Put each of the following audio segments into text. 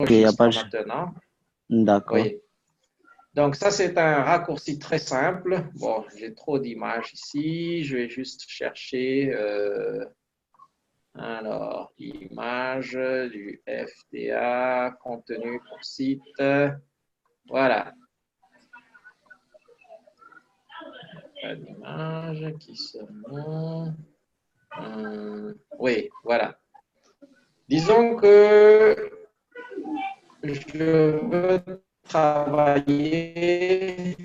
il n'y a pas... Maintenant. D'accord. Oui. Donc, ça, c'est un raccourci très simple. Bon, j'ai trop d'images ici. Je vais juste chercher, alors, l'image du FDA, contenu pour site. Voilà. Pas d'image qui se montre. Oui, voilà. Disons que je veux travailler,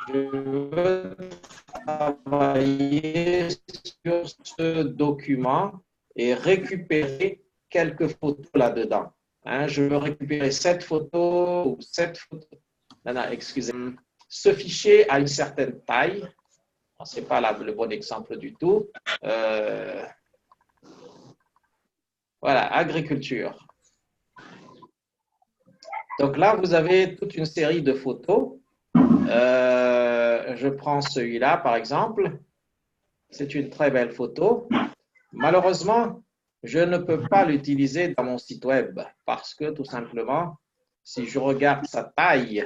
je veux travailler sur ce document et récupérer quelques photos là-dedans. Hein, je veux récupérer cette photo ou cette photo. Non, non, excusez-moi. Ce fichier a une certaine taille. Ce n'est pas le bon exemple du tout. Voilà, agriculture. Donc là, vous avez toute une série de photos. Je prends celui-là, par exemple. C'est une très belle photo. Malheureusement, je ne peux pas l'utiliser dans mon site web parce que tout simplement, si je regarde sa taille,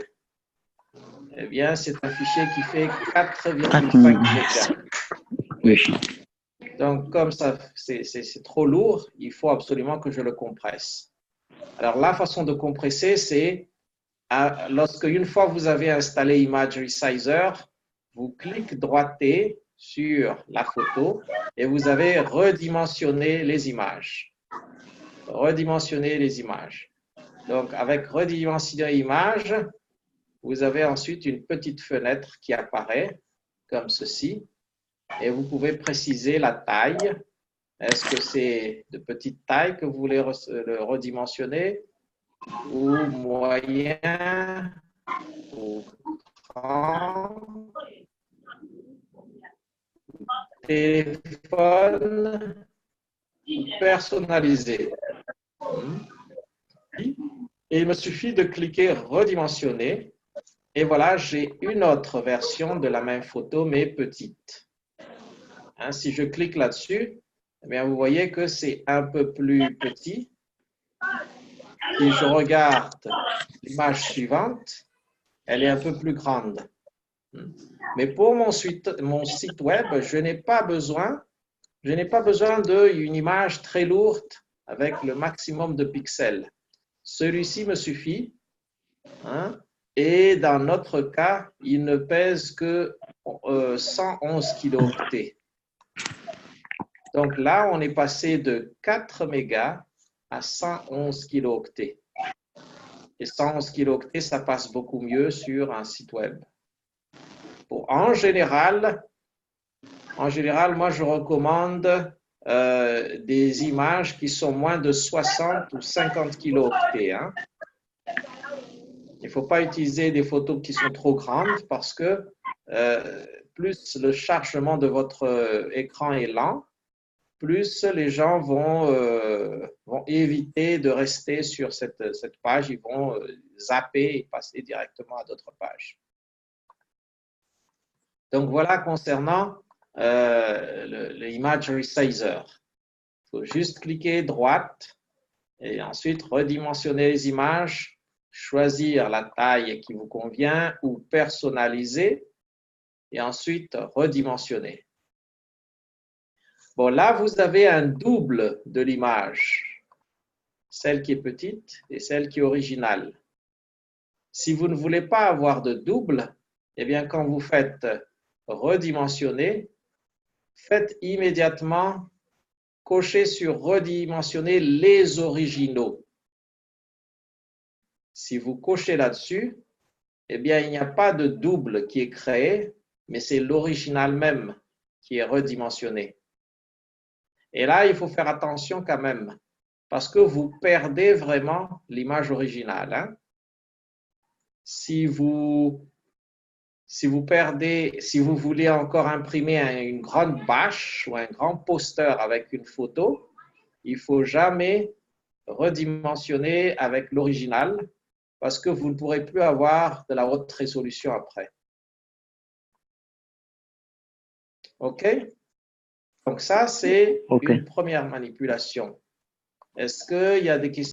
eh bien, c'est un fichier qui fait 4,5 mégas. Oui. Donc, comme ça, c'est trop lourd, il faut absolument que je le compresse. Alors, la façon de compresser, c'est lorsque une fois vous avez installé Image Resizer, vous cliquez droité sur la photo et vous avez redimensionné les images. Redimensionner les images. Donc, avec redimensionner image, vous avez ensuite une petite fenêtre qui apparaît comme ceci et vous pouvez préciser la taille. Est-ce que c'est de petite taille que vous voulez le redimensionner ou moyen ou grand, téléphone personnalisé. Et il me suffit de cliquer redimensionner et voilà, j'ai une autre version de la même photo mais petite. Hein, si je clique là-dessus, eh bien, vous voyez que c'est un peu plus petit. Si je regarde l'image suivante, elle est un peu plus grande. Mais pour mon site web, je n'ai pas besoin d'une image très lourde avec le maximum de pixels. Celui-ci me suffit. Hein, et dans notre cas, il ne pèse que 111 kilooctets. Donc là, on est passé de 4 mégas à 111 kilooctets. Et 111 kilooctets, ça passe beaucoup mieux sur un site web. En général, moi, je recommande des images qui sont moins de 60 ou 50 kilooctets. Hein. Il ne faut pas utiliser des photos qui sont trop grandes parce que plus le chargement de votre écran est lent, plus les gens vont éviter de rester sur cette page, ils vont zapper et passer directement à d'autres pages. Donc voilà concernant l'Image Resizer. Il faut juste cliquer droite et ensuite redimensionner les images, choisir la taille qui vous convient ou personnaliser et ensuite redimensionner. Bon, là, vous avez un double de l'image, celle qui est petite et celle qui est originale. Si vous ne voulez pas avoir de double, eh bien, quand vous faites redimensionner, faites immédiatement cocher sur redimensionner les originaux. Si vous cochez là-dessus, eh bien, il n'y a pas de double qui est créé, mais c'est l'original même qui est redimensionné. Et là, il faut faire attention quand même, parce que vous perdez vraiment l'image originale. Hein. Si vous voulez encore imprimer une grande bâche ou un grand poster avec une photo, il ne faut jamais redimensionner avec l'original parce que vous ne pourrez plus avoir de la haute résolution après. OK? Donc, ça, c'est Ok. une première manipulation. Est-ce qu'il y a des questions?